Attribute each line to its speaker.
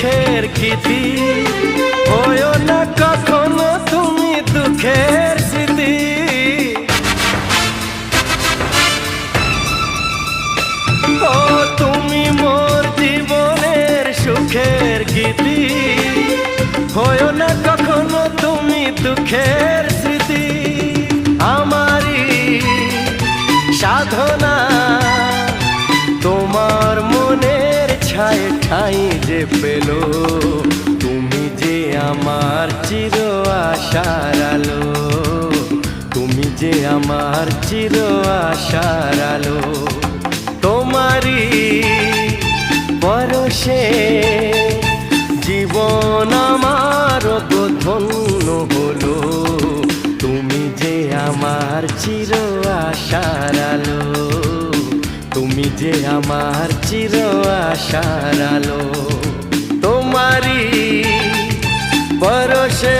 Speaker 1: সুখের গীতি, হয়ো না কখনো তুমি দুঃখের স্মৃতি। ও তুমি মোর জীবনের সুখের গীতি, হয়ো না কখনো তুমি দুঃখের স্মৃতি। আমারই সাধনা তোমার মনের ছায় ঠাই যে পেল, তুমি যে আমার চির আশার আলো, তুমি যে আমার চির আশার আলো। তোমারই পরশে জীবন আমার ধন্য হলো, তুমি যে আমার চির আশার আলো, তুমি যে আমার চির আশার আলো। তোমারই পরশে